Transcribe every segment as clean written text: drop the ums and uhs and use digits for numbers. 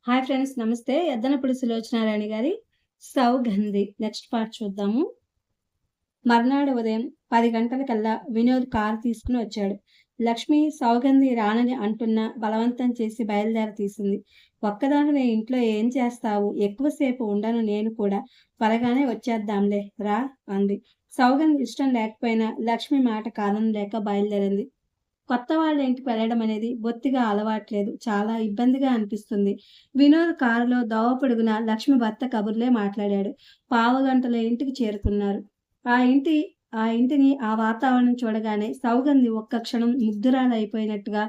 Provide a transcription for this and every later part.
Hi friends నమస్తే. ఎద్దనపూడి సులోచనారాణి గారి 'Saugandhi' next part చూద్దాము. మర్నాడు ఉదయం 10 గంటలకల్లా వినోద్ కారు తీసుకుని వచ్చాడు. లక్ష్మి సౌగంధి రానని అంటున్నా బలవంతం చేసి బయలుదేరతీసింది. ఒక్కదానివే ఇంట్లో ఏం చేస్తావు? ఎక్కువసేపు ఉండను నేను కూడా. త్వరగానే వచ్చేద్దాంలే రా అంది. సౌగంధి ఇష్టం లేకపోయినా లక్ష్మి మాట కాదనలేక బయలుదేరింది. కొత్త వాళ్ళ ఇంటికి వెళ్ళడం అనేది బొత్తిగా అలవాట్లేదు. చాలా ఇబ్బందిగా అనిపిస్తుంది. వినోద్ కారులో దోవ పొడుగునా లక్ష్మి భర్త కబుర్లే మాట్లాడాడు. పావుగంటలో ఇంటికి చేరుకున్నారు. ఆ ఇంటి ఆ ఇంటిని, ఆ వాతావరణం చూడగానే సౌగంధి ఒక్క క్షణం ముగ్ధురాలైపోయినట్టుగా,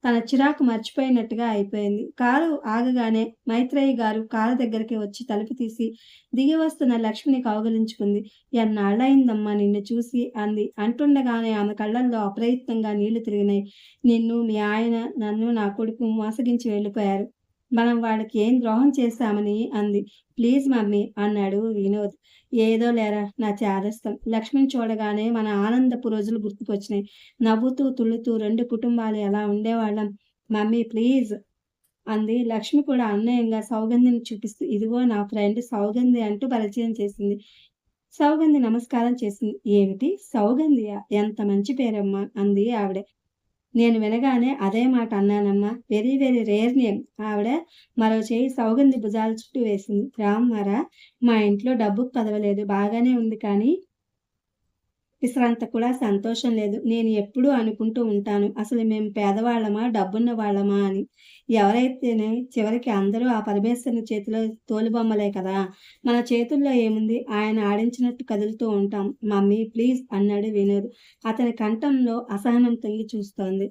తన చిరాకు మర్చిపోయినట్టుగా అయిపోయింది. కారు ఆగగానే మైత్రేయి గారు కారు దగ్గరికి వచ్చి తలుపు తీసి దిగి వస్తున్న లక్ష్మిని కౌగిలించుకుంది. ఎన్నాళ్ళయిందమ్మా నిన్ను చూసి అంది. అంటుండగానే ఆమె కళ్ళల్లో అప్రయత్నంగా నీళ్లు తిరిగినాయి. నిన్ను, మీ ఆయన, నన్ను, నా కొడుకు మోసగించి వెళ్ళిపోయారు. మనం వాళ్ళకి ఏం ద్రోహం చేశామని అంది. ప్లీజ్ మమ్మీ అన్నాడు వినోద్. ఏదో లేరా నా చాదస్తం. లక్ష్మిని చూడగానే మన ఆనందపు రోజులు గుర్తుకొచ్చినాయి. నవ్వుతూ తుళ్ళుతూ 2 కుటుంబాలు ఎలా ఉండేవాళ్ళం. మమ్మీ ప్లీజ్ అంది. లక్ష్మి కూడా అన్యాయంగా సౌగంధిని చూపిస్తూ ఇదిగో నా ఫ్రెండ్ సౌగంధి అంటూ పరిచయం చేసింది. సౌగంధి నమస్కారం చేసింది. ఏమిటి సౌగంధియా? ఎంత మంచి పేరమ్మా అంది ఆవిడ. నేను వినగానే అదే మాట అన్నానమ్మా. Very very rare name. ఆవిడ మరో చేయి సౌగంధి భుజాల చుట్టూ వేసింది. రామ్మారా, మా ఇంట్లో డబ్బుకు పదవలేదు. బాగానే ఉంది కానీ పిసరంత కూడా సంతోషం లేదు. నేను ఎప్పుడూ అనుకుంటూ ఉంటాను. అసలు మేము పేదవాళ్ళమా, డబ్బున్న వాళ్ళమా అని. ఎవరైతేనే చివరికి అందరూ ఆ పరమేశ్వరుని చేతిలో తోలుబొమ్మలే కదా! మన చేతుల్లో ఏముంది? ఆయన ఆడించినట్టు కదులుతూ ఉంటాం. మమ్మీ ప్లీజ్ అన్నాడు వినోద్. అతని కంఠంలో అసహనం తొంగి చూస్తోంది.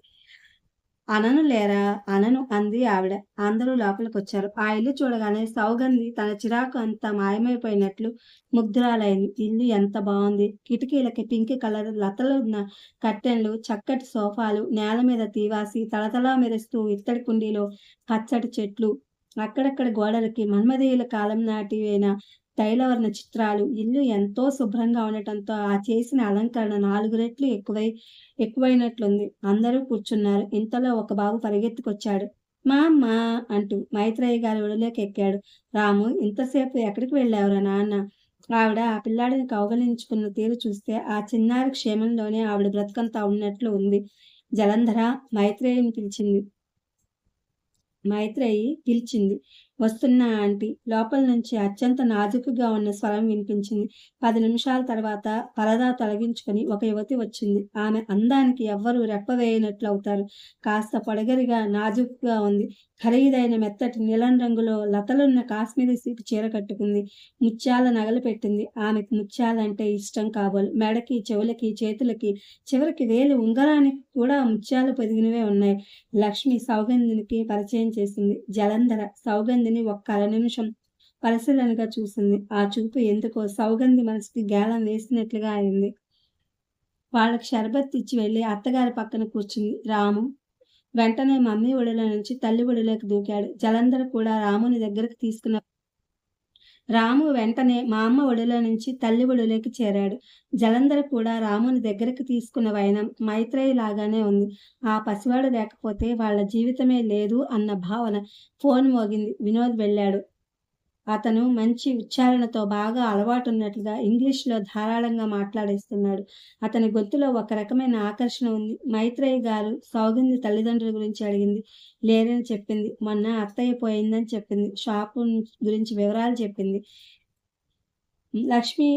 అనను లేరా అనను అంది ఆవిడ. అందరూ లోపలికొచ్చారు. ఆ ఇల్లు చూడగానే సౌగంధి తన చిరాకు అంతా మాయమైపోయినట్లు ముగ్ధురాలైంది. ఇల్లు ఎంత బావుంది. కిటికీలకి పింక్ కలర్ లతలున్న కర్టెన్లు, చక్కటి సోఫాలు, నేల మీద తీవాసి, తళతళ మెరుస్తూ ఇత్తడి కుండీలో పచ్చటి చెట్లు, అక్కడక్కడ గోడలకి మన్మథీయుల కాలం నాటివైన తైలవర్ణ చిత్రాలు. ఇల్లు ఎంతో శుభ్రంగా ఉండటంతో ఆ చేసిన అలంకరణ 4 రెట్లు ఎక్కువైనట్లుంది. అందరూ కూర్చున్నారు. ఇంతలో ఒక బాబు పరిగెత్తుకొచ్చాడు. మా అమ్మ అంటూ మైత్రేయి గారి ఒడిలోకి ఎక్కాడు. రాము ఇంతసేపు ఎక్కడికి వెళ్ళావురా నాన్న? ఆవిడ ఆ పిల్లాడిని కౌగలించుకున్న తీరు చూస్తే ఆ చిన్నారి క్షేమంలోనే ఆవిడ బ్రతుకంతా ఉన్నట్లు ఉంది. జలంధర మైత్రేయిని పిలిచింది. వస్తున్నా ఆంటీ. లోపల నుంచి అత్యంత నాజూకుగా ఉన్న స్వరం వినిపించింది. 10 నిమిషాల తర్వాత పరదా తొలగించుకొని ఒక యువతి వచ్చింది. ఆమె అందానికి ఎవ్వరూ రెప్పవేయనట్లవుతారు. కాస్త పొడగరిగా, నాజూకుగా ఉంది. ఖరీదైన మెత్తటి నీలం రంగులో లతలున్న కాశ్మీరీ సిల్క్ చీర కట్టుకుంది. ముత్యాల నగలు పెట్టింది. ఆమెకు ముత్యాలంటే ఇష్టం కాబోలు. మెడకి, చెవులకి, చేతులకి, చివరికి వేలి ఉంగరానికి కూడా ముత్యాలు పొదిగినవే ఉన్నాయి. లక్ష్మి సౌగంధినికి పరిచయం చేసింది. జలంధర సౌగంధిని ఒక్క అర నిమిషం పరిశీలనగా చూసింది. ఆ చూపు ఎందుకో సౌగంధి మనసుకి గేలం వేసినట్లుగా అయింది. వాళ్ళకి షర్బత్ ఇచ్చి వెళ్ళి అత్తగారి పక్కన కూర్చుంది. రాము వెంటనే మమ్మీ ఒడిలో నుంచి తల్లి ఒడిలోకి దూకాడు. జలంధర కూడా రాము వెంటనే మా అమ్మ ఒడిలో నుంచి తల్లి ఒడిలోకి చేరాడు. జలంధర కూడా రాముని దగ్గరకు తీసుకున్న వైనం మైత్రేయి లాగానే ఉంది. ఆ పసివాడు లేకపోతే వాళ్ళ జీవితమే లేదు అన్న భావన. ఫోన్ మోగింది. వినోద్ వెళ్ళాడు. అతను మంచి ఉచ్చారణతో బాగా అలవాటున్నట్లుగా ఇంగ్లీష్‌లో ధారాళంగా మాట్లాడేస్తున్నాడు. అతని గొంతులో ఒక రకమైన ఆకర్షణ ఉంది. మైత్రేయి గారు సౌగంధి తల్లిదండ్రుల గురించి అడిగింది. లేరని చెప్పింది. మొన్న అత్తయ్య పోయిందని చెప్పింది. షాపు గురించి వివరాలు చెప్పింది. లక్ష్మి,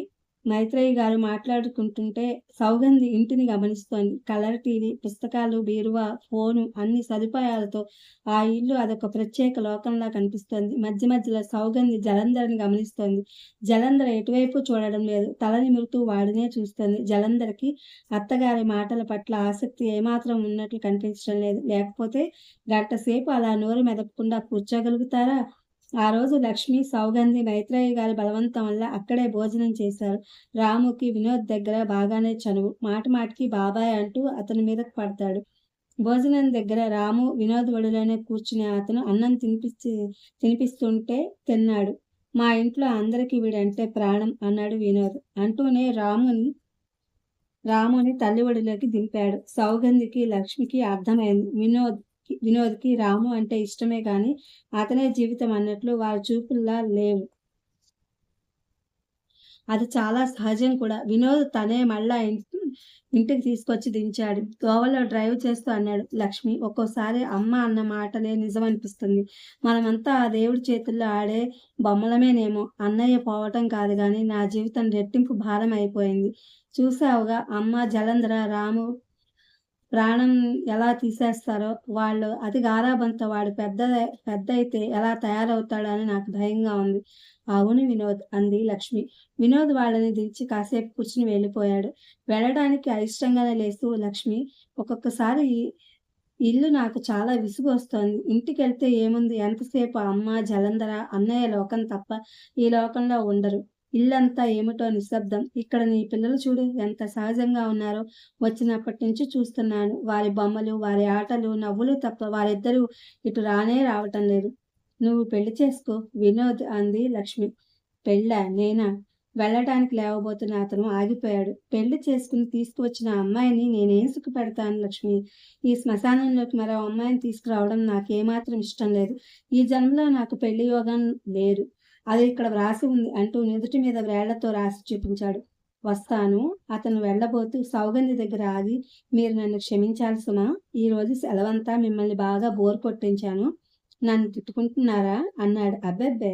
మైత్రేయి గారు మాట్లాడుకుంటుంటే సౌగంధి ఇంటిని గమనిస్తోంది. కలర్ టీవీ, పుస్తకాలు, బీరువా, ఫోను అన్ని సదుపాయాలతో ఆ ఇల్లు అదొక ప్రత్యేక లోకంలా కనిపిస్తోంది. మధ్య మధ్యలో సౌగంధి జలంధర్‌ని గమనిస్తోంది. జలంధర ఎటువైపు చూడడం లేదు. తల నిమురుతూ వాడినే చూస్తోంది. జలంధరకి అత్తగారి మాటల పట్ల ఆసక్తి ఏమాత్రం ఉన్నట్లు కనిపించడం లేదు. లేకపోతే గంటసేపు అలా నోరు మెదపకుండా కూర్చోగలుగుతారా? ఆ రోజు లక్ష్మి, సౌగంధి, మైత్రేయి గారి బలవంతం వల్ల అక్కడే భోజనం చేశారు. రాముకి వినోద్ దగ్గర బాగానే చనువు. మాటిమాటికి బాబాయ్ అంటూ అతని మీదకు పడతాడు. భోజనం దగ్గర రాము, వినోద్ ఒడిలోనే కూర్చుని అతను అన్నం తినిపిస్తుంటే తిన్నాడు. మా ఇంట్లో అందరికీ వీడంటే ప్రాణం అన్నాడు వినోద్. అంటూనే రాముని తల్లి ఒడిలోకి దింపాడు. సౌగంధికి, లక్ష్మికి అర్థమైంది. వినోద్ వినోద్‌కి రాము అంటే ఇష్టమే గాని, అతనే జీవితం అన్నట్లు వారి చూపుల్లా లేవు. అది చాలా సహజం కూడా. వినోద్ తనే మళ్ళా ఇంటికి తీసుకొచ్చి దించాడు. దోవలో డ్రైవ్ చేస్తూ అన్నాడు. లక్ష్మి, ఒక్కోసారి అమ్మ అన్న మాటలే నిజమనిపిస్తుంది. మనమంతా ఆ దేవుడి చేతుల్లో ఆడే బొమ్మలమేనేమో. అన్నయ్య పోవటం కాదు గానీ, నా జీవితం రెట్టింపు భారం అయిపోయింది. చూశావుగా అమ్మ, జలంధర, రాము ప్రాణం ఎలా తీసేస్తారో. వాళ్ళు అతి గారాబంతో వాడు పెద్దయితే ఎలా తయారవుతాడో అని నాకు భయంగా ఉంది. అవును వినోద్, అంది లక్ష్మి. వినోద్ వాళ్ళని దించి కాసేపు కూర్చుని వెళ్ళిపోయాడు. వెళ్ళడానికి అయిష్టంగానే లేస్తూ లక్ష్మి, ఒక్కొక్కసారి ఇల్లు నాకు చాలా విసుగొస్తోంది. ఇంటికెళ్తే ఏముంది, ఎంతసేపు అమ్మ, జలంధర, అన్నయ్య లోకం తప్ప ఈ లోకంలో ఉండరు. ఇల్లంతా ఏమిటో నిశ్శబ్దం. ఇక్కడ నీ పిల్లలు చూడు ఎంత సహజంగా ఉన్నారో. వచ్చినప్పటి నుంచి చూస్తున్నాను. వారి బొమ్మలు, వారి ఆటలు, నవ్వులు తప్ప వారిద్దరూ ఇటు రానే రావటం లేదు. నువ్వు పెళ్లి చేసుకో వినోద్, అంది లక్ష్మి. పెళ్ళా? నేనా? వెళ్ళటానికి లేవబోతున్న అతను ఆగిపోయాడు. పెళ్లి చేసుకుని తీసుకువచ్చిన అమ్మాయిని నేనేం సుఖపెడతాను లక్ష్మి? ఈ శ్మశానంలోకి మరో అమ్మాయిని తీసుకురావడం నాకేమాత్రం ఇష్టం లేదు. ఈ జన్మలో నాకు పెళ్లి యోగం లేదు. అది ఇక్కడ వ్రాసి ఉంది అంటూ నుదుటి మీద వ్రేళ్లతో రాసి చూపించాడు. వస్తాను. అతను వెళ్ళబోతూ సౌగంధి దగ్గర ఆగి, మీరు నన్ను క్షమించాలి సుమా. ఈరోజు సెలవంతా మిమ్మల్ని బాగా బోర్ కొట్టించాను. నన్ను తిట్టుకుంటున్నారా? అన్నాడు. అబ్బెబ్బే,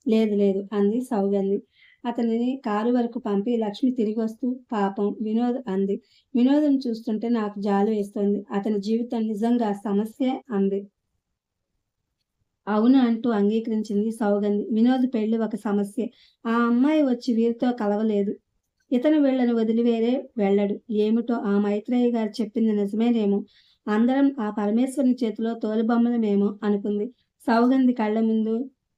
లేదు లేదు, అంది సౌగంధి. అతనిని కారు వరకు పంపి లక్ష్మి తిరిగొస్తూ, పాపం వినోద్, అంది. వినోదం చూస్తుంటే నాకు జాలి వేస్తోంది. అతని జీవితం నిజంగా సమస్యే, అంది. అవును అంటూ అంగీకరించింది సౌగంధి. వినోద్ పెళ్లి ఒక సమస్యే. ఆ అమ్మాయి వచ్చి వీరితో కలవలేదు. ఇతను వీళ్ళని వదిలి వేరే వెళ్ళడు. ఏమిటో ఆ మైత్రేయి గారు చెప్పింది నిజమేనేమో. అందరం ఆ పరమేశ్వరుని చేతిలో తోలుబొమ్మలమేమో అనుకుంది. సౌగంధి కళ్ళ ముందు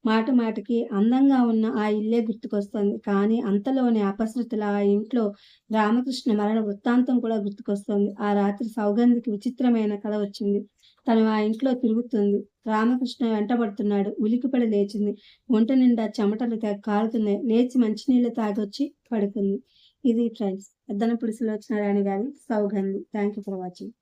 మాట మాటకి అందంగా ఉన్న ఆ ఇల్లే గుర్తుకొస్తోంది. కానీ అంతలోనే అపశృతుల ఆ ఇంట్లో రామకృష్ణ మరణ వృత్తాంతం కూడా గుర్తుకొస్తోంది. ఆ రాత్రి సౌగంధికి విచిత్రమైన కల వచ్చింది. తను ఆ ఇంట్లో తిరుగుతుంది. రామకృష్ణ వెంటబడుతున్నాడు. ఉలికిపడి లేచింది. ఒంటి నిండా చెమటలు కారుతున్నాయి. లేచి మంచినీళ్లు తాగొచ్చి పడుకుంది. ఇది ఫ్రెండ్స్, పెద్దన పులుసులో వచ్చిన రాణి గారి Saugandhi. Thank you for watching.